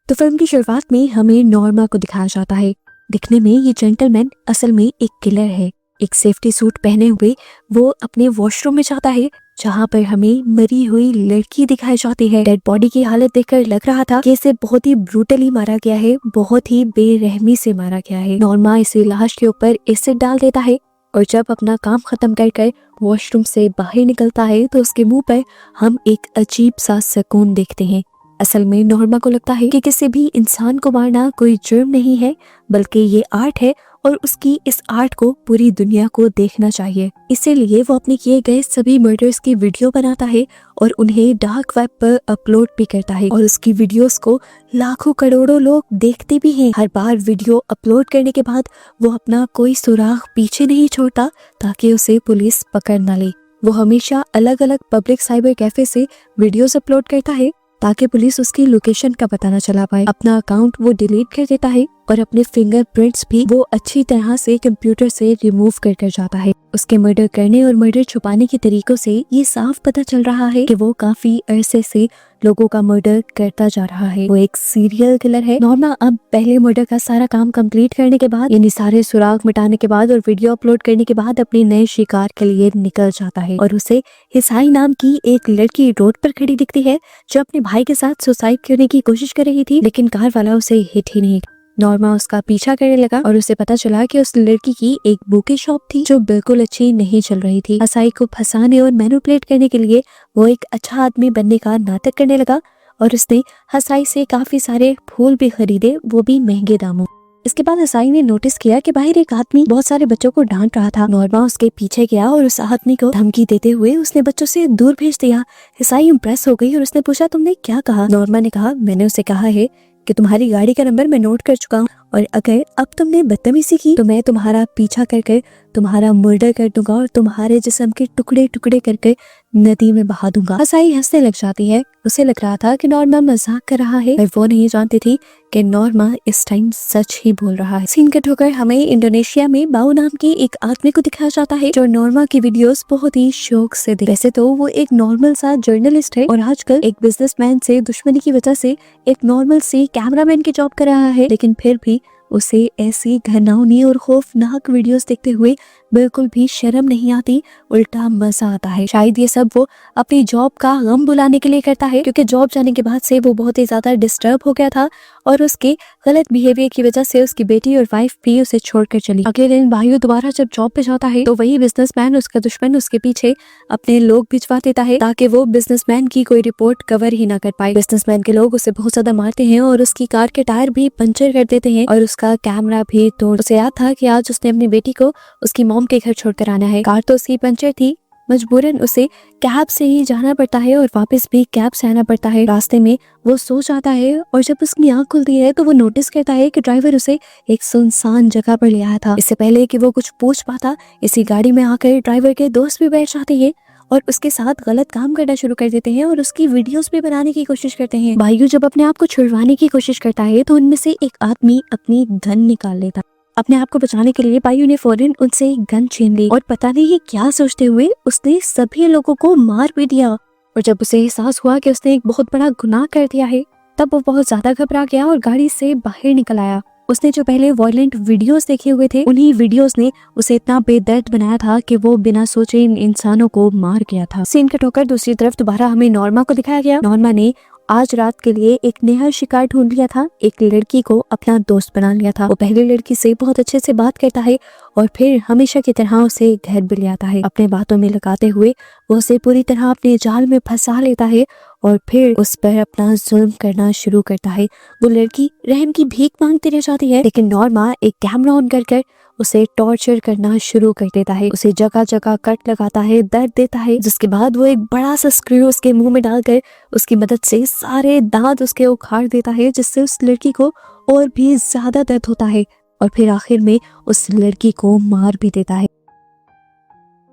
तो फिल्म की शुरुआत में हमें नॉर्मा को दिखाया जाता है। दिखने में ये जेंटलमैन असल में एक किलर है। एक सेफ्टी सूट पहने हुए वो अपने वॉशरूम में जाता है, जहाँ पर हमें मरी हुई लड़की दिखाई जाती है। डेड बॉडी की हालत देखकर लग रहा था कि इसे बहुत ही ब्रूटली मारा गया है, बहुत ही बेरहमी से मारा गया है। नॉर्मा इसे लाश के ऊपर एसिड डाल देता है और जब अपना काम खत्म कर वॉशरूम से बाहर निकलता है तो उसके मुंह पर हम एक अजीब सा सुकून देखते हैं। असल में नॉर्मा को लगता है कि किसी भी इंसान को मारना कोई जुर्म नहीं है, बल्कि ये आर्ट है और उसकी इस आर्ट को पूरी दुनिया को देखना चाहिए। इसीलिए वो अपने किए गए सभी मर्डर्स की वीडियो बनाता है और उन्हें डार्क वेब पर अपलोड भी करता है और उसकी वीडियोस को लाखों करोड़ों लोग देखते भी हैं। हर बार वीडियो अपलोड करने के बाद वो अपना कोई सुराग पीछे नहीं छोड़ता ताकि उसे पुलिस पकड़ न ले। वो हमेशा अलग अलग पब्लिक साइबर कैफे से वीडियोस अपलोड करता है ताकि पुलिस उसकी लोकेशन का पता न चला पाए। अपना अकाउंट वो डिलीट कर देता है और अपने फिंगरप्रिंट्स भी वो अच्छी तरह से कंप्यूटर से रिमूव कर जाता है। उसके मर्डर करने और मर्डर छुपाने के तरीकों से ये साफ पता चल रहा है कि वो काफी अरसे से लोगों का मर्डर करता जा रहा है। वो एक सीरियल किलर है। नॉर्मा अब पहले मर्डर का सारा काम कंप्लीट करने के बाद, यानी सारे सुराग मिटाने के बाद और वीडियो अपलोड करने के बाद अपने नए शिकार के लिए निकल जाता है और उसे हिसाई नाम की एक लड़की रोड पर खड़ी दिखती है जो अपने भाई के साथ सुसाइड करने की कोशिश कर रही थी, लेकिन कार वाला उसे हिट ही नहीं। नॉर्मा उसका पीछा करने लगा और उसे पता चला कि उस लड़की की एक बुके शॉप थी जो बिल्कुल अच्छी नहीं चल रही थी। हसाई को फंसाने और मैनिपुलेट करने के लिए वो एक अच्छा आदमी बनने का नाटक करने लगा और उसने हसाई से काफी सारे फूल भी खरीदे, वो भी महंगे दामों। इसके बाद हसाई ने नोटिस किया कि बाहर एक आदमी बहुत सारे बच्चों को डांट रहा था। नॉर्मा उसके पीछे गया और उस आदमी को धमकी देते हुए उसने बच्चों से दूर भेज दिया। हसाई इम्प्रेस हो गई और उसने पूछा, तुमने क्या कहा? नॉर्मा ने कहा, मैंने उसे कहा है कि तुम्हारी गाड़ी का नंबर मैं नोट कर चुका हूँ और अगर अब तुमने बदतमीजी की तो मैं तुम्हारा पीछा कर तुम्हारा मर्डर कर दूंगा और तुम्हारे जिस्म के टुकड़े टुकड़े करके नदी में बहा दूंगा। हसाई हंसने लग जाती है। उसे लग रहा था कि नॉर्मा मजाक कर रहा है, पर वो नहीं जानती थी कि नॉर्मा इस टाइम सच ही बोल रहा है। सीन कट होकर हमें इंडोनेशिया में बाऊ नाम के एक आदमी को दिखाया जाता है जो नॉर्मा की वीडियोस बहुत ही शौक से देखे। वैसे तो वो एक नॉर्मल सा जर्नलिस्ट है और आजकल एक बिजनेसमैन से दुश्मनी की वजह से एक नॉर्मल सी कैमरामैन की जॉब कर रहा है, लेकिन फिर भी उसे ऐसी घिनौनी और खौफनाक वीडियोस देखते हुए बिल्कुल भी शर्म नहीं आती, उल्टा मजा आता है। शायद ये सब वो अपनी जॉब का गम बुलाने के लिए करता है, क्योंकि जॉब जाने के बाद से वो बहुत ही ज्यादा डिस्टर्ब हो गया था और उसके गलत बिहेवियर की वजह से उसकी बेटी और वाइफ भी उसे छोड़कर चली। अगले दिन भाई दोबारा जब जॉब पे जाता है तो वही बिजनेसमैन, उसका दुश्मन, उसके पीछे अपने लोग भिजवा देता है ताकि वो बिजनेसमैन की कोई रिपोर्ट कवर ही ना कर पाए। बिजनेसमैन के लोग उसे बहुत ज्यादा मारते हैं और उसकी कार के टायर भी पंचर कर देते हैं और उसका कैमरा भी तोड़। उसे याद था कि आज उसने अपनी बेटी को उसकी मॉम के घर छोड़कर आना है। कार तो उसकी पंचर थी, मजबूरन उसे कैब से ही जाना पड़ता है और वापस भी कैब से आना पड़ता है। रास्ते में वो सो जाता है और जब उसकी आंख खुलती है तो वो नोटिस करता है कि ड्राइवर उसे एक सुनसान जगह पर ले आया था। इससे पहले कि वो कुछ पूछ पाता, इसी गाड़ी में आकर ड्राइवर के दोस्त भी बैठ जाते हैं और उसके साथ गलत काम करना शुरू कर देते हैं और उसकी वीडियोस भी बनाने की कोशिश करते हैं। भाइयों जब अपने आप को छुड़वाने की कोशिश करता है तो उनमें से एक आदमी अपनी गन निकाल लेता। अपने आप को बचाने के लिए बायू ने फौरन उनसे गन छीन ली और पता नहीं क्या सोचते हुए उसने सभी लोगों को मार भी दिया। और जब उसे एहसास हुआ कि उसने एक बहुत बड़ा गुनाह कर दिया है, तब वो बहुत ज्यादा घबरा गया और गाड़ी से बाहर निकल आया। उसने जो पहले वायलेंट वीडियोस देखे हुए थे, उन्हीं वीडियोस ने उसे इतना बेदर्द बनाया था कि वो बिना सोचे इन इंसानों को मार गया था। सीन कट होकर दूसरी तरफ दोबारा हमें नॉर्मा को दिखाया गया। नॉर्मा ने आज रात के लिए एक नया शिकार ढूंढ लिया था। एक लड़की को अपना दोस्त बना लिया था। वो पहली लड़की से बहुत अच्छे से बात करता है और फिर हमेशा की तरह उसे घर भी ले आता है। अपने बातों में लगाते हुए वो उसे पूरी तरह अपने जाल में फंसा लेता है और फिर उस पर अपना जुल्म करना शुरू करता है। वो लड़की रहम की भीख मांगती रह जाती है, लेकिन नॉर्मा एक कैमरा ऑन कर उसे टॉर्चर करना शुरू कर देता है। उसे जगह जगह कट लगाता है, दर्द देता है, जिसके बाद वो एक बड़ा सा स्क्रू उसके मुंह में डालकर उसकी मदद से सारे दांत उसके उखाड़ देता है, जिससे उस लड़की को और भी ज्यादा दर्द होता है और फिर आखिर में उस लड़की को मार भी देता है।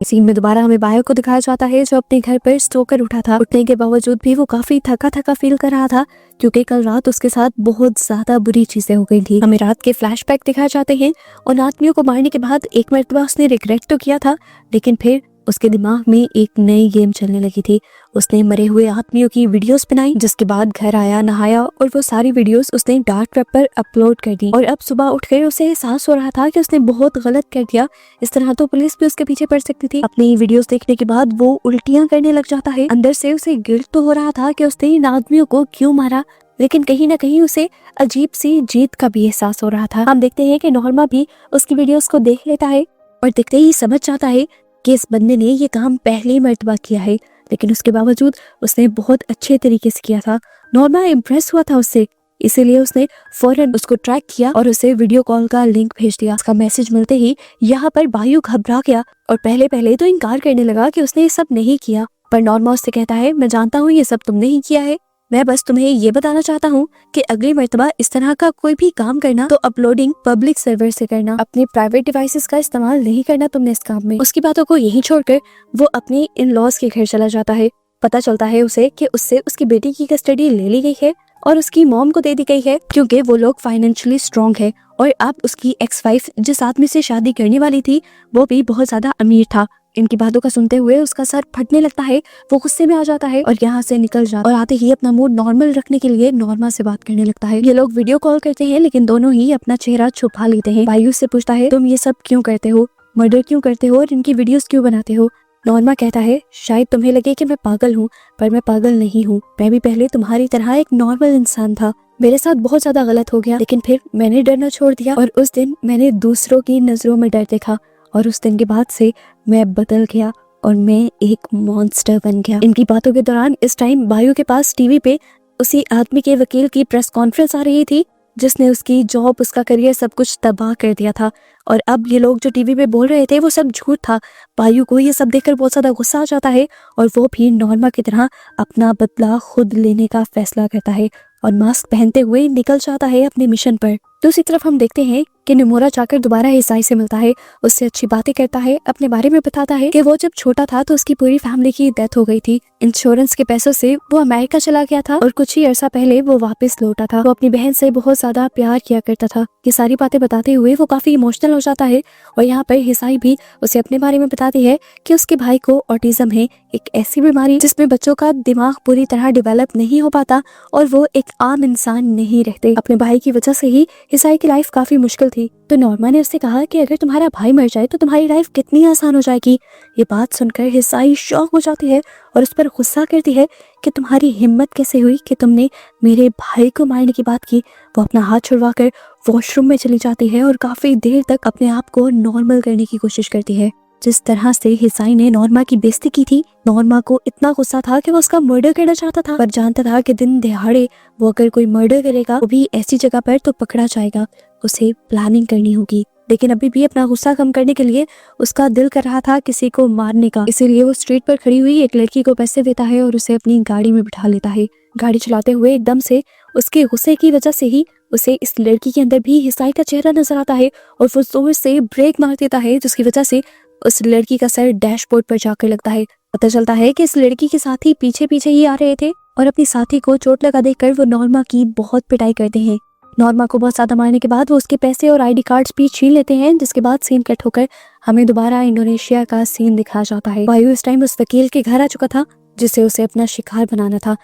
सीन में दोबारा हमें बायो को दिखाया जाता है जो अपने घर पर सोकर उठा था। उठने के बावजूद भी वो काफी थका थका फील कर रहा था, क्योंकि कल रात उसके साथ बहुत ज्यादा बुरी चीजें हो गई थी। हमें रात के फ्लैशबैक दिखाए जाते हैं। उन आदमियों को मारने के बाद एक मरतबा उसने रिग्रेट तो किया था, लेकिन फिर उसके दिमाग में एक नई गेम चलने लगी थी। उसने मरे हुए आदमियों की वीडियोस बनाई, जिसके बाद घर आया, नहाया और वो सारी वीडियोस उसने डार्क वेब पर अपलोड कर दी। और अब सुबह उठकर उसे एहसास हो रहा था कि उसने बहुत गलत कर दिया। इस तरह तो पुलिस भी उसके पीछे पड़ सकती थी। अपनी वीडियोस देखने के बाद वो उल्टियां करने लग जाता है। अंदर से उसे गिल्ट तो हो रहा था कि उसने इन आदमियों को क्यों मारा, लेकिन कहीं ना कहीं उसे अजीब सी जीत का भी एहसास हो रहा था। हम देखते हैं कि नॉर्मा भी उसकी वीडियोस को देख लेता है और देखते ही समझ जाता है कि इस बंदे ने ये काम पहली मर्तबा किया है, लेकिन उसके बावजूद उसने बहुत अच्छे तरीके से किया था। नॉर्मा इम्प्रेस हुआ था उससे, इसीलिए उसने फौरन उसको ट्रैक किया और उसे वीडियो कॉल का लिंक भेज दिया। उसका मैसेज मिलते ही यहाँ पर बायू घबरा गया और पहले तो इनकार करने लगा कि उसने ये सब नहीं किया। पर नॉर्मा उससे कहता है, मैं जानता हूँ ये सब तुमने ही किया है, मैं बस तुम्हें ये बताना चाहता हूँ कि अगली मर्तबा इस तरह का कोई भी काम करना तो अपलोडिंग पब्लिक सर्वर से करना, अपने प्राइवेट डिवाइसेस का इस्तेमाल नहीं करना तुमने इस काम में। उसकी बातों को यहीं छोड़कर वो अपने इन लॉज के घर चला जाता है। पता चलता है उसे कि उससे उसकी बेटी की कस्टडी ले ली गई है और उसकी मॉम को दे दी गई है, क्योंकि वो लोग फाइनेंशियली स्ट्रॉन्ग है। और अब उसकी एक्स वाइफ जिस आदमी से शादी करने वाली थी वो भी बहुत ज्यादा अमीर था। इनकी बातों का सुनते हुए उसका सर फटने लगता है, वो गुस्से में आ जाता है और यहाँ से निकल जाता है। और आते ही अपना मूड नॉर्मल रखने के लिए नॉर्मा से बात करने लगता है। ये लोग वीडियो कॉल करते हैं, लेकिन दोनों ही अपना चेहरा छुपा लेते हैं। बायू से पूछता है, तुम ये सब क्यों करते हो, मर्डर क्यों करते हो और इनकी वीडियोस क्यों बनाते हो? नॉर्मा कहता है, शायद तुम्हें लगे कि मैं पागल हूँ, पर मैं पागल नहीं हूँ। मैं भी पहले तुम्हारी तरह एक नॉर्मल इंसान था। मेरे साथ बहुत ज्यादा गलत हो गया, लेकिन फिर मैंने डरना छोड़ दिया और उस दिन मैंने दूसरों की नजरों में डर देखा और उस दिन के बाद से मैं बदल गया और मैं एक मॉन्स्टर बन गया। इनकी बातों के दौरान इस टाइम बायू के पास टीवी पे उसी आदमी के वकील की प्रेस कॉन्फ्रेंस आ रही थी जिसने उसकी जॉब, उसका करियर, सब कुछ तबाह कर दिया था। और अब ये लोग जो टीवी पे बोल रहे थे वो सब झूठ था। बायू को ये सब देखकर बहुत ज्यादा गुस्सा आ जाता है और वो भी नॉर्मा की तरह अपना बदला खुद लेने का फैसला करता है और मास्क पहनते हुए निकल जाता है अपने मिशन पर। दूसरी तरफ हम देखते हैं कि निमोरा जाकर दोबारा ईसाई से मिलता है, उससे अच्छी बातें करता है, अपने बारे में बताता है कि वो जब छोटा था तो उसकी पूरी फैमिली की डेथ हो गई थी। इंश्योरेंस के पैसों से वो अमेरिका चला गया था और कुछ ही अरसा पहले वो वापस लौटा था। वो अपनी बहन से बहुत ज्यादा प्यार किया करता था। ये सारी बातें बताते हुए वो काफी इमोशनल हो जाता है और यहाँ पर ईसाई भी उसे अपने बारे में बताती है कि उसके भाई को ऑटिज्म है, एक ऐसी बीमारी जिसमें बच्चों का दिमाग पूरी तरह डेवलप नहीं हो पाता और वो एक आम इंसान नहीं रहते। अपने भाई की वजह से ही ईसाई की लाइफ काफी मुश्किल थी। तो नॉर्मा ने उससे कहा कि अगर तुम्हारा भाई मर जाए तो तुम्हारी लाइफ कितनी आसान हो जाएगी। ये बात सुनकर ईसाई शॉक हो जाती है और उस पर गुस्सा करती है कि तुम्हारी हिम्मत कैसे हुई कि तुमने मेरे भाई को मारने की बात की। वो अपना हाथ छुड़वाकर वॉशरूम में चली जाती है और काफी देर तक अपने आप को नॉर्मल करने की कोशिश करती है। जिस तरह से ईसाई ने नॉर्मा की बेइज्जती की थी, नॉर्मा को इतना गुस्सा था कि वो उसका मर्डर करना चाहता था, पर जानता था कि दिन दिहाड़े वो अगर कोई मर्डर करेगा वो भी ऐसी जगह पर तो पकड़ा जाएगा, उसे प्लानिंग करनी होगी। लेकिन अभी भी अपना गुस्सा कम करने के लिए उसका दिल कर रहा था किसी को मारने का, इसीलिए वो स्ट्रीट पर खड़ी हुई एक लड़की को पैसे देता है और उसे अपनी गाड़ी में बिठा लेता है। गाड़ी चलाते हुए एकदम से उसके गुस्से की वजह से ही उसे इस लड़की के अंदर भी ईसाई का चेहरा नजर आता है और वो जोर से ब्रेक मार देता है, जिसकी वजह से उस लड़की का सर डैशबोर्ड पर जाकर लगता है। पता चलता है कि इस लड़की के साथी पीछे पीछे ही आ रहे थे और अपनी साथी को चोट लगा देकर वो नॉर्मा की बहुत पिटाई करते हैं। नॉर्मा को बहुत ज्यादा मारने के बाद वो उसके पैसे और आईडी कार्ड्स भी छीन लेते हैं, जिसके बाद सीन कट होकर हमें दोबारा इंडोनेशिया का सीन दिखाया जाता है। बायू इस टाइम उस वकील के घर आ चुका था जिसे उसे अपना शिकार बनाना था।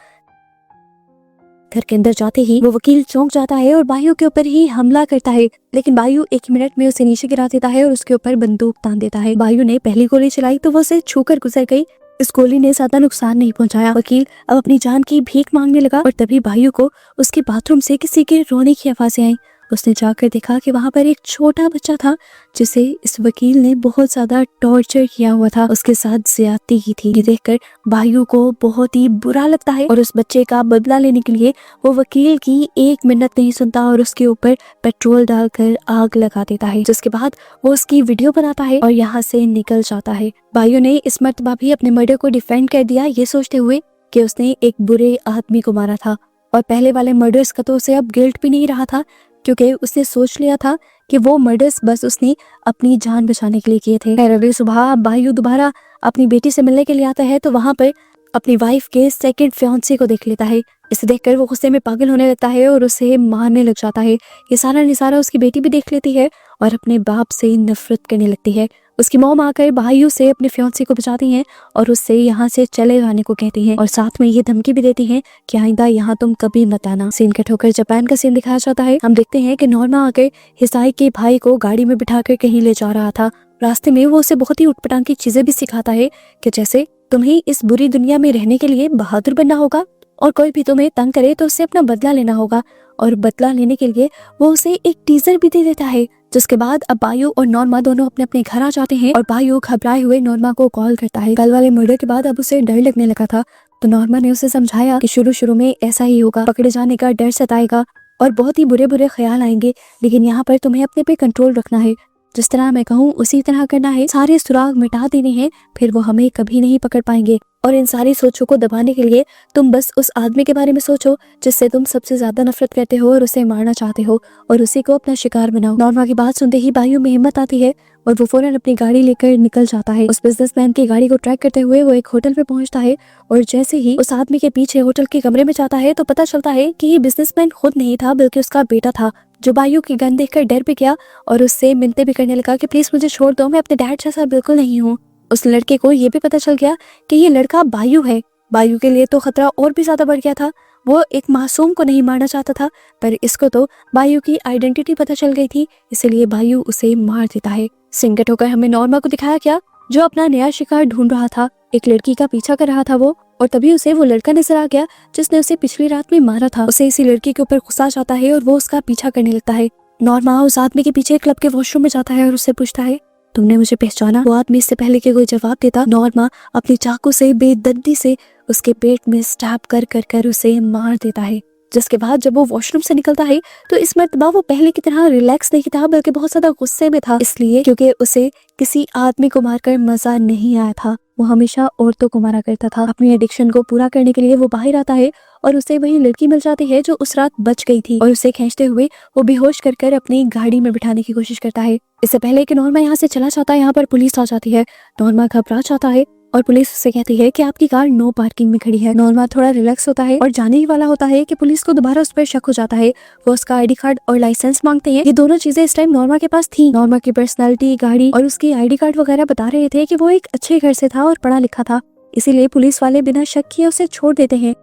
घर के अंदर जाते ही वो वकील चौंक जाता है और बायू के ऊपर ही हमला करता है, लेकिन बायू एक मिनट में उसे नीचे गिरा देता है और उसके ऊपर बंदूक तान देता है। बायू ने पहली गोली चलाई तो वो उसे छूकर गुजर गई। इस गोली ने ज्यादा नुकसान नहीं पहुंचाया। वकील अब अपनी जान की भीख मांगने लगा और तभी बायू को उसके बाथरूम से किसी के रोने की आवाजें आई। उसने जाकर देखा कि वहां पर एक छोटा बच्चा था जिसे इस वकील ने बहुत ज्यादा टॉर्चर किया हुआ था, उसके साथ ज्यादती की थी। ये देखकर बायू को बहुत ही बुरा लगता है और उस बच्चे का बदला लेने के लिए वो वकील की एक मिनट नहीं सुनता और उसके ऊपर पेट्रोल डालकर आग लगा देता है, जिसके बाद वो उसकी वीडियो बनाता है और यहाँ से निकल जाता है। बायू ने इस मर्तबा भी अपने मर्डर को डिफेंड कर दिया, ये सोचते हुए कि उसने एक बुरे आदमी को मारा था और पहले वाले मर्डर्स का तो उसे अब गिल्ट भी नहीं रहा था, क्योंकि उसने सोच लिया था कि वो मर्डर्स बस उसने अपनी जान बचाने के लिए किए थे। अगली सुबह बायू दोबारा अपनी बेटी से मिलने के लिए आता है तो वहां पर अपनी वाइफ के सेकंड फियांसे को देख लेता है। इसे देखकर वो गुस्से में पागल होने लगता है और उसे मारने लग जाता है। ये सारा निसारा उसकी बेटी भी देख लेती है और अपने बाप से नफरत करने लगती है। उसकी मॉम आकर भाइयों से अपने फियांसे को बचाती हैं और उससे यहाँ से चले जाने को कहती हैं और साथ में ये धमकी भी देती हैं कि आइंदा यहाँ तुम कभी मत आना। सीन कट होकर जापान का सीन दिखाया जाता है। हम देखते हैं कि नॉर्मा आकर हिसाई के भाई को गाड़ी में बिठाकर कहीं ले जा रहा था। रास्ते में वो उसे बहुत ही उटपटांग की चीजें भी सिखाता है कि जैसे तुम्हें इस बुरी दुनिया में रहने के लिए बहादुर बनना होगा और कोई भी तुम्हें तंग करे तो उससे अपना बदला लेना होगा। और बदला लेने के लिए वो उसे एक टीजर भी दे देता है। जिसके बाद अब बायू और नॉर्मा दोनों अपने अपने घर आ जाते हैं और बायू घबराए हुए नॉर्मा को कॉल करता है। कल वाले मर्डर के बाद अब उसे डर लगने लगा था, तो नॉर्मा ने उसे समझाया कि शुरू में ऐसा ही होगा, पकड़े जाने का डर सताएगा और बहुत ही बुरे बुरे ख्याल आएंगे, लेकिन यहाँ पर तुम्हें अपने पे कंट्रोल रखना है। जिस तरह मैं कहूँ उसी तरह करना है, सारे सुराग मिटा देने हैं, फिर वो हमें कभी नहीं पकड़ पाएंगे। और इन सारी सोचों को दबाने के लिए तुम बस उस आदमी के बारे में सोचो जिससे तुम सबसे ज्यादा नफरत करते हो और उसे मारना चाहते हो और उसी को अपना शिकार बनाओ। नॉर्मा की बात सुनते ही बायू में हिम्मत आती है और वो फौरन अपनी गाड़ी लेकर निकल जाता है। उस बिजनेसमैन की गाड़ी को ट्रैक करते हुए वो एक होटल पे पहुंचता है और जैसे ही उस आदमी के पीछे होटल के कमरे में जाता है तो पता चलता है कि ये बिजनेसमैन खुद नहीं था बल्कि उसका बेटा था, जो बायू की गन देखकर डर भी गया और उससे मिन्नतें भी करने लगा कि प्लीज मुझे छोड़ दो, मैं अपने डैड जैसा बिल्कुल नहीं हूँ। उस लड़के को ये भी पता चल गया कि ये लड़का बायू है। बायू के लिए तो खतरा और भी ज्यादा बढ़ गया था। वो एक मासूम को नहीं मारना चाहता था, पर इसको तो बायू की आइडेंटिटी पता चल गई थी, इसलिए बायू उसे मार देता है। सिंगट होकर हमें नॉर्मा को दिखाया गया जो अपना नया शिकार ढूंढ रहा था। एक लड़की का पीछा कर रहा था वो, और तभी उसे वो लड़का नजर आ गया जिसने उसे पिछली रात में मारा था। उसे इसी लड़की के ऊपर गुस्सा आता है और वो उसका पीछा करने लगता है। नॉर्मा उस आदमी के पीछे क्लब के वॉशरूम में जाता है और उससे पूछता है, तुमने मुझे पहचाना? वो आदमी इससे पहले कि कोई जवाब देता, नॉर्मा अपनी चाकू से बेदर्दी से उसके पेट में स्टैब कर कर कर उसे मार देता है। जिसके बाद जब वो वॉशरूम से निकलता है तो इस मर्तबा वो पहले की तरह रिलैक्स नहीं था बल्कि बहुत ज्यादा गुस्से में था, इसलिए क्योंकि उसे किसी आदमी को मारकर मजा नहीं आया था। वो हमेशा औरतों को मारा करता था। अपनी एडिक्शन को पूरा करने के लिए वो बाहर आता है और उसे वही लड़की मिल जाती है जो उस रात बच गई थी और उसे खींचते हुए वो बेहोश कर कर अपनी गाड़ी में बिठाने की कोशिश करता है। इससे पहले कि नॉर्मा यहाँ से चला जाता है, यहाँ पर पुलिस आ जाती है। नॉर्मा घबरा जाता है और पुलिस उससे कहती है कि आपकी कार नो पार्किंग में खड़ी है। नॉर्मा थोड़ा रिलैक्स होता है और जाने ही वाला होता है कि पुलिस को दोबारा उस पर शक हो जाता है। वो उसका आईडी कार्ड और लाइसेंस मांगते हैं। ये दोनों चीजें इस टाइम नॉर्मा के पास थी। नॉर्मा की पर्सनालिटी, गाड़ी और उसकी आईडी कार्ड वगैरह बता रहे थे कि वो एक अच्छे घर से था और पढ़ा लिखा था, इसीलिए पुलिस वाले बिना शक किए उसे छोड़ देते हैं।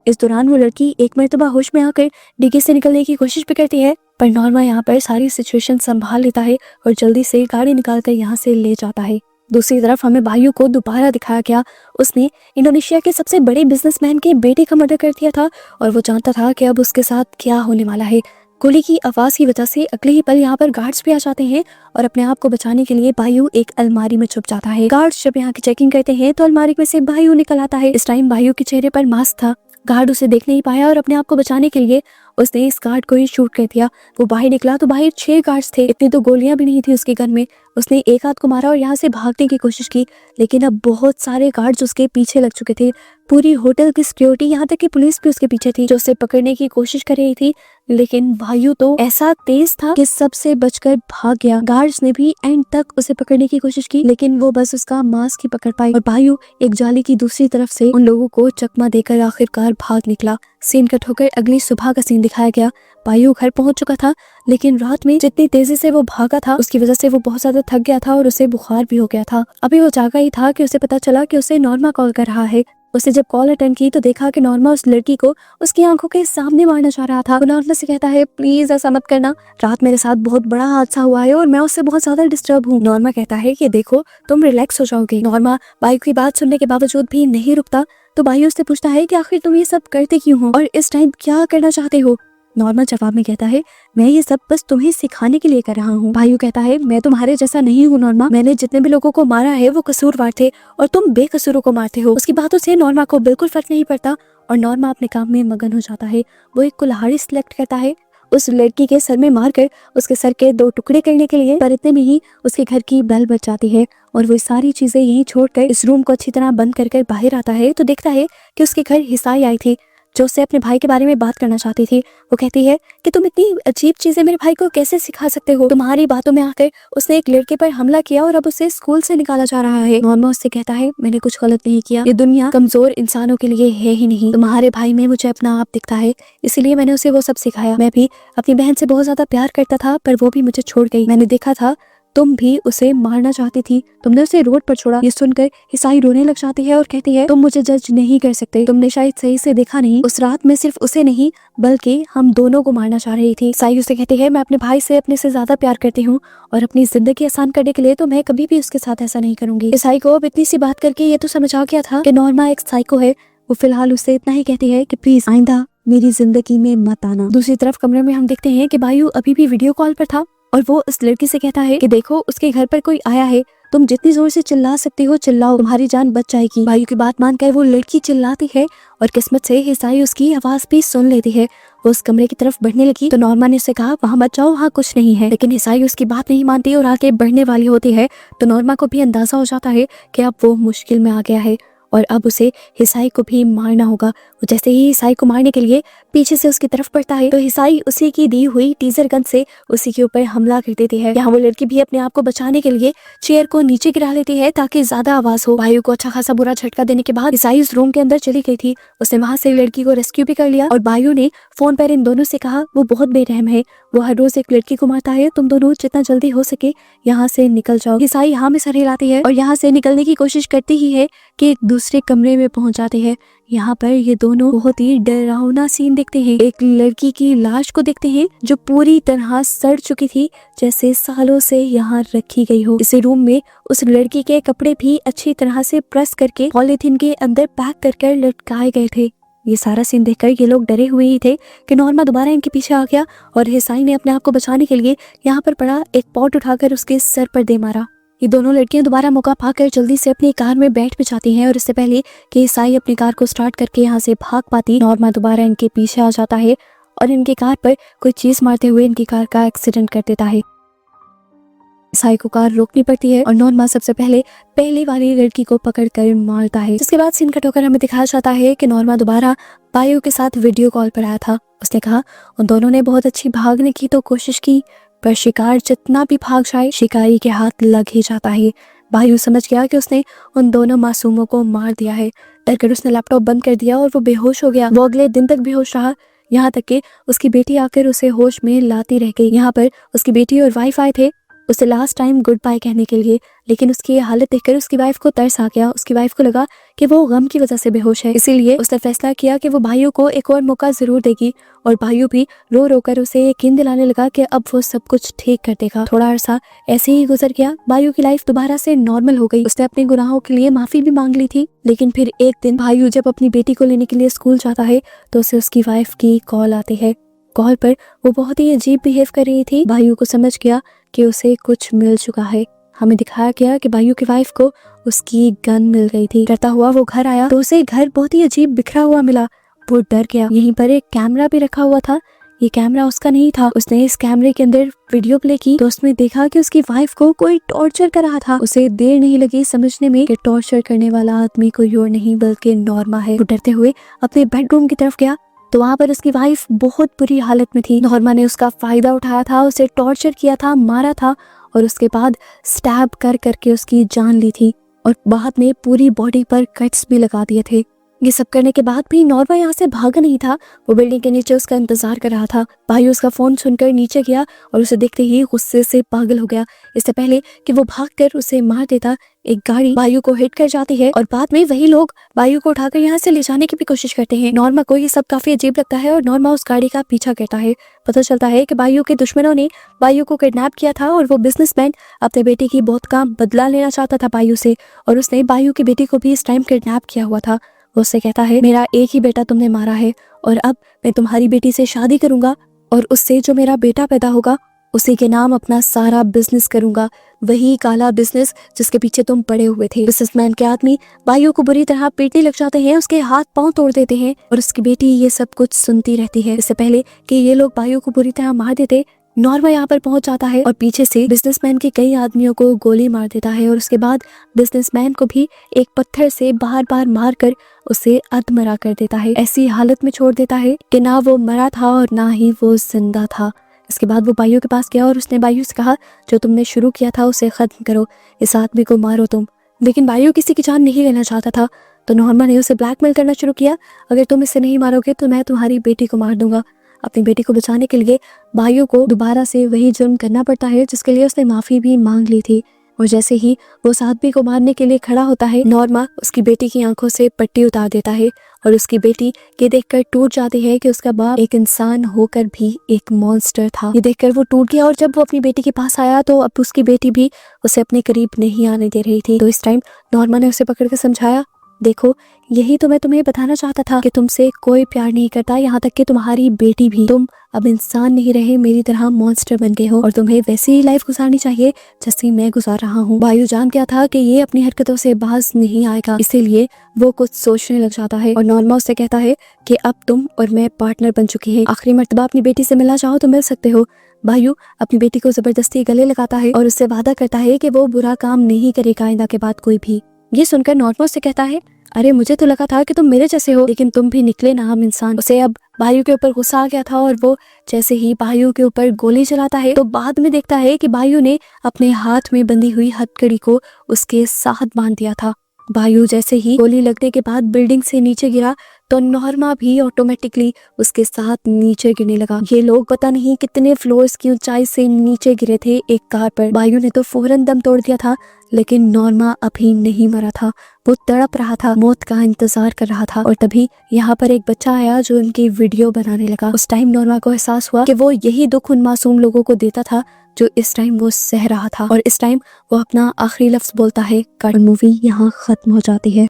इस दौरान वो लड़की एक मर्तबा होश में आकर डिग्गी से निकलने की कोशिश भी करती है, पर नॉर्मा यहाँ पर सारी सिचुएशन संभाल लेता है और जल्दी से गाड़ी निकालकर यहाँ से ले जाता है। दूसरी तरफ हमें बायू को दोबारा दिखाया गया। उसने इंडोनेशिया के सबसे बड़े बिजनेसमैन के बेटे का मर्डर कर दिया था और वो जानता था कि अब उसके साथ क्या होने वाला है। गोली की आवाज की वजह से अगले ही पल यहाँ पर गार्ड्स भी आ जाते हैं और अपने आप को बचाने के लिए बायू एक अलमारी में छुप जाता है। गार्ड्स जब यहाँ की चेकिंग करते हैं तो अलमारी में से बायू निकल आता है। इस टाइम बायू के चेहरे पर मास्क था। गार्ड उसे देख नहीं पाया और अपने आप को बचाने के लिए उसने इस गार्ड को ही शूट कर दिया। वो बाहर निकला तो बाहर 6 गार्ड्स थे। इतनी तो गोलियां भी नहीं थी उसकी गन में। उसने एक आध को मारा और यहाँ से भागने की कोशिश की, लेकिन अब बहुत सारे गार्ड्स उसके पीछे लग चुके थे। पूरी होटल की सिक्योरिटी, यहाँ तक कि पुलिस भी उसके पीछे थी जो उसे पकड़ने की कोशिश कर रही थी, लेकिन बायू तो ऐसा तेज था कि सबसे बचकर भाग गया। गार्ड्स ने भी एंड तक उसे पकड़ने की कोशिश की, लेकिन वो बस उसका मास्क ही पकड़ पाई और बायू एक जाली की दूसरी तरफ से उन लोगों को चकमा देकर आखिरकार भाग निकला। सीन कट होकर अगली सुबह का सीन दिखाया गया। बायू घर पहुंच चुका था, लेकिन रात में जितनी तेजी से वो भागा था उसकी वजह से वो बहुत ज्यादा थक गया था और उसे बुखार भी हो गया था। अभी वो जागा ही था कि उसे पता चला कि उसे नॉर्मा कॉल कर रहा है। उसे जब कॉल अटेंड की तो देखा कि नॉर्मा उस लड़की को उसकी आंखों के सामने मारना चाह रहा था। वो नॉर्मा से कहता है, प्लीज ऐसा मत करना, रात मेरे साथ बहुत बड़ा हादसा हुआ है और मैं उससे बहुत ज्यादा डिस्टर्ब हूँ। नॉर्मा कहता है कि देखो तुम रिलैक्स हो जाओगे। नॉर्मा बायू की बात सुनने के बावजूद भी नहीं रुकता, तो बायू उससे पूछता है कि आखिर तुम ये सब करते क्यों हो और इस टाइम क्या करना चाहते हो। नॉर्मा जवाब में कहता है, मैं ये सब बस तुम्हें सिखाने के लिए कर रहा हूँ। बायू कहता है, मैं तुम्हारे जैसा नहीं हूँ नॉर्मा, मैंने जितने भी लोगों को मारा है वो कसूरवार थे और तुम बेकसूरों को मारते हो। उसकी बातों से नॉर्मा को बिल्कुल फर्क नहीं पड़ता और नॉर्मा अपने काम में मगन हो जाता है। वो एक कुल्हाड़ी सिलेक्ट करता है उस लड़की के सर में मारकर उसके सर के 2 टुकड़े करने के लिए, पर इतने में ही उसके घर की बेल बज जाती है और वो सारी चीजें यहीं छोड़कर इस रूम को अच्छी तरह बंद कर बाहर आता है तो देखता है कि उसके घर हिसाई आई थी जो उससे अपने भाई के बारे में बात करना चाहती थी। वो कहती है कि तुम इतनी अजीब चीजें मेरे भाई को कैसे सिखा सकते हो। तुम्हारी बातों में आकर उसने एक लड़के पर हमला किया और अब उसे स्कूल से निकाला जा रहा है। नॉर्मा उससे कहता है, मैंने कुछ गलत नहीं किया, ये दुनिया कमजोर इंसानों के लिए है ही नहीं। तुम्हारे भाई में मुझे अपना आप दिखता है, इसीलिए मैंने उसे वो सब सिखाया। मैं भी अपनी बहन से बहुत ज्यादा प्यार करता था पर वो भी मुझे छोड़ गई। मैंने देखा था तुम भी उसे मारना चाहती थी, तुमने उसे रोड पर छोड़ा। ये सुनकर हिसाई रोने लग जाती है और कहती है तुम मुझे जज नहीं कर सकते, तुमने शायद सही से देखा नहीं, उस रात में सिर्फ उसे नहीं बल्कि हम दोनों को मारना चाह रही थी। हिसाई उसे कहती है मैं अपने भाई से अपने से ज्यादा प्यार करती हूँ और अपनी जिंदगी आसान करने के लिए तो मैं कभी भी उसके साथ ऐसा नहीं करूंगी। हिसाई को अब इतनी सी बात करके ये तो समझ आ गया था कि नॉर्मा एक साइको है। वो फिलहाल उससे इतना ही कहती है कि प्लीज आइंदा मेरी जिंदगी में मत आना। दूसरी तरफ कमरे में हम देखते हैं कि बायू अभी भी वीडियो कॉल पर था और वो उस लड़की से कहता है कि देखो उसके घर पर कोई आया है, तुम जितनी जोर से चिल्ला सकती हो चिल्लाओ, तुम्हारी जान बच जाएगी। बायू की बात मानकर वो लड़की चिल्लाती है और किस्मत से हिसाई उसकी आवाज भी सुन लेती है। वो उस कमरे की तरफ बढ़ने लगी तो नॉर्मा ने उसे कहा वहां मत जाओ, वहां कुछ नहीं है, लेकिन हिसाई उसकी बात नहीं मानती और आगे बढ़ने वाली होती है तो नॉर्मा को भी अंदाजा हो जाता है कि अब वो मुश्किल में आ गया है और अब उसे हिसाई को भी मारना होगा। वो जैसे ही हिसाई को मारने के लिए पीछे से उसकी तरफ बढ़ता है तो हिसाई उसी की दी हुई टीजर गन से उसी के ऊपर हमला कर देती है। यहाँ वो लड़की भी अपने आप को बचाने के लिए चेयर को नीचे गिरा लेती है ताकि ज्यादा आवाज हो। वायु को अच्छा खासा बुरा झटका देने के बाद हिसाई उस रूम के अंदर चली गई थी। उसने वहां से लड़की को रेस्क्यू भी कर लिया और वायु ने फोन पर इन दोनों से कहा वो बहुत बेरहम है, वो हर रोज एक लड़की को मारता है, तुम दोनों जितना जल्दी हो सके यहाँ से निकल जाओ। हिसाई हाँ में सर हिलाती है और यहाँ से निकलने की कोशिश करती ही है कि एक दूसरे कमरे में पहुंच जाते हैं। यहाँ पर ये दोनों बहुत ही डरावना सीन देखते हैं। एक लड़की की लाश को देखते हैं जो पूरी तरह सड़ चुकी थी, जैसे सालों से यहाँ रखी गई हो। इस रूम में उस लड़की के कपड़े भी अच्छी तरह से प्रेस करके पॉलीथीन के अंदर पैक कर लटकाए गए थे। ये सारा सीन देखकर ये लोग डरे हुए ही थे कि नॉर्मा दोबारा इनके पीछे आ गया और हिसाई ने अपने आप को बचाने के लिए यहाँ पर पड़ा एक पॉट उठाकर उसके सर पर दे मारा। ये दोनों लड़कियां दोबारा मौका पाकर जल्दी से अपनी कार में बैठ भी जाती हैं और इससे पहले कि ईसाई अपनी कार को स्टार्ट करके यहाँ से भाग पाती, नॉर्मा दोबारा इनके पीछे आ जाता है और इनकी कार पर कोई चीज मारते हुए इनकी कार का एक्सीडेंट कर देता है। ईसाई को कार रोकनी पड़ती है और नॉर्मा सबसे पहले वाली लड़की को पकड़कर मारता है। जिसके बाद सीन कट होकर हमें दिखाया जाता है कि नॉर्मा दोबारा बायू के साथ वीडियो कॉल पर आया था। उसने कहा उन दोनों ने बहुत अच्छी भागने की तो कोशिश की पर शिकार जितना भी भाग जाए शिकारी के हाथ लग ही जाता है। बायू समझ गया कि उसने उन दोनों मासूमों को मार दिया है। डरकर उसने लैपटॉप बंद कर दिया और वो बेहोश हो गया। वो अगले दिन तक बेहोश रहा, यहाँ तक कि उसकी बेटी आकर उसे होश में लाती रह गई। यहाँ पर उसकी बेटी और वाइफ आए थे उसे लास्ट टाइम गुड बाय कहने के लिए, लेकिन उसकी ये हालत देखकर उसकी वाइफ को तरस आ गया। उसकी वाइफ को लगा कि वो गम की वजह से बेहोश है, इसीलिए उसने फैसला किया कि वो भाइयों को एक और मौका जरूर देगी और भाइयों भी रो रो कर उसे यकीन दिलाने लगा कि अब वो सब कुछ ठीक कर देगा। थोड़ा अरसा ऐसे ही गुजर गया। भाइयों की लाइफ दोबारा से नॉर्मल हो गई। उसने अपने गुनाहों के लिए माफी भी मांग ली थी, लेकिन फिर एक दिन भाइयों जब अपनी बेटी को लेने के लिए स्कूल जाता है तो उसे उसकी वाइफ की कॉल आती है। कॉल पर वो बहुत ही अजीब बिहेव कर रही थी। भाइयों को समझ गया कि उसे कुछ मिल चुका है। हमें दिखाया गया कि भाइयों की वाइफ को उसकी गन मिल गई थी। डरता हुआ वो घर आया तो उसे घर बहुत ही अजीब बिखरा हुआ मिला। वो डर गया। यहीं पर एक कैमरा भी रखा हुआ था। ये कैमरा उसका नहीं था। उसने इस कैमरे के अंदर वीडियो प्ले की तो उसमें देखा कि उसकी वाइफ को कोई टॉर्चर कर रहा था। उसे देर नहीं लगी समझने में कि टॉर्चर करने वाला आदमी कोई और नहीं बल्कि नॉर्मा है। वो डरते हुए अपने बेडरूम की तरफ गया तो वहाँ पर उसकी वाइफ बहुत बुरी हालत में थी। नॉर्मा ने उसका फायदा उठाया था, उसे टॉर्चर किया था, मारा था और उसके बाद स्टैब कर करके उसकी जान ली थी और बाद में पूरी बॉडी पर कट्स भी लगा दिए थे। ये सब करने के बाद भी नॉर्मा यहाँ से भागा नहीं था। वो बिल्डिंग के नीचे उसका इंतजार कर रहा था। भाई उसका फोन सुनकर नीचे गया और उसे देखते ही गुस्से से पागल हो गया। इससे पहले कि वो भागकर उसे मार देता, एक गाड़ी बायू को हिट कर जाती है और बाद में वही लोग बायू को उठाकर यहाँ से ले जाने की भी कोशिश करते हैं। नॉर्मा को ये सब काफी अजीब लगता है और नॉर्मा उस गाड़ी का पीछा करता है। पता चलता है कि बायू के दुश्मनों ने बायू को किडनैप किया था और वो बिजनेसमैन अपने बेटे की मौत का बदला लेना चाहता था बायू से और उसने बायू की बेटी को भी इस टाइम किडनैप किया हुआ था। वो उससे कहता है मेरा एक ही बेटा तुमने मारा है और अब मैं तुम्हारी बेटी से शादी करूंगा और उससे जो मेरा बेटा पैदा होगा उसी के नाम अपना सारा बिजनेस करूंगा, वही काला बिजनेस जिसके पीछे तुम पड़े हुए थे। बिजनेसमैन के आदमी बायू को बुरी तरह पीटने लग जाते हैं, उसके हाथ पांव तोड़ देते हैं और उसकी बेटी ये सब कुछ सुनती रहती है। इससे पहले कि ये लोग बायू को बुरी तरह मार देते, नॉर्मा यहाँ पर पहुंच जाता है और पीछे से बिजनेसमैन के कई आदमियों को गोली मार देता है और उसके बाद बिजनेसमैन को भी एक पत्थर से बार मारकर उसे अधमरा कर देता है। ऐसी हालत में छोड़ देता है कि ना वो मरा था और ना ही वो जिंदा था। इसके बाद वो बायू के पास गया और उसने बायू से कहा जो तुमने शुरू किया था उसे खत्म करो, इस आदमी को मारो तुम। लेकिन बायू किसी की जान नहीं लेना चाहता था तो नॉर्मा ने उसे ब्लैकमेल करना शुरू किया, अगर तुम इसे नहीं मारोगे तो मैं तुम्हारी बेटी को मार दूंगा। अपनी बेटी को बचाने के लिए भाइयों को दोबारा से वही जुर्म करना पड़ता है जिसके लिए उसने माफी भी मांग ली थी। और जैसे ही वो सादवी को मारने के लिए खड़ा होता है, नॉर्मा उसकी बेटी की आंखों से पट्टी उतार देता है और उसकी बेटी ये देखकर टूट जाती है कि उसका बाप एक इंसान होकर भी एक मॉन्स्टर था। ये देखकर वो टूट गया और जब वो अपनी बेटी के पास आया तो अब उसकी बेटी भी उसे अपने करीब नहीं आने दे रही थी। तो इस टाइम नॉर्मा ने उसे पकड़ के समझाया, देखो यही तो मैं तुम्हें बताना चाहता था कि तुमसे कोई प्यार नहीं करता, यहाँ तक कि तुम्हारी बेटी भी। तुम अब इंसान नहीं रहे, मेरी तरह मॉन्स्टर बन गए हो और तुम्हें वैसी ही लाइफ गुजारनी चाहिए जैसी मैं गुजार रहा हूँ। बायू जान गया था कि ये अपनी हरकतों से बाज नहीं आएगा, इसीलिए वो कुछ सोचने लग जाता है और नॉर्मा उससे कहता है कि अब तुम और मैं पार्टनर बन चुके हैं, आखिरी मर्तबा अपनी बेटी से मिलना चाहो तो मिल सकते हो। बायू अपनी बेटी को जबरदस्ती गले लगाता है और उससे वादा करता है कि वो बुरा काम नहीं करेगा आइंदा के बाद कोई भी। ये सुनकर नॉर्मा उससे कहता है, अरे मुझे तो लगा था कि तुम मेरे जैसे हो, लेकिन तुम भी निकले नाम इंसान। उसे अब बायू के ऊपर गुस्सा आ गया था और वो जैसे ही बायू के ऊपर गोली चलाता है तो बाद में देखता है कि बायू ने अपने हाथ में बंधी हुई हथकड़ी को उसके साथ बांध दिया था। बायू जैसे ही गोली लगने के बाद बिल्डिंग से नीचे गिरा तो नॉर्मा भी ऑटोमेटिकली उसके साथ नीचे गिरने लगा। ये लोग पता नहीं कितने फ्लोर्स की ऊंचाई से नीचे गिरे थे एक कार पर। बायू ने तो फौरन दम तोड़ दिया था, लेकिन नॉर्मा अभी नहीं मरा था, वो तड़प रहा था, मौत का इंतजार कर रहा था। और तभी यहाँ पर एक बच्चा आया जो उनकी वीडियो बनाने लगा। उस टाइम नॉर्मा को एहसास हुआ कि वो यही दुख उन मासूम लोगों को देता था जो इस टाइम वो सह रहा था। और इस टाइम वो अपना आखिरी लफ्ज बोलता है, कट। मूवी यहाँ खत्म हो जाती है।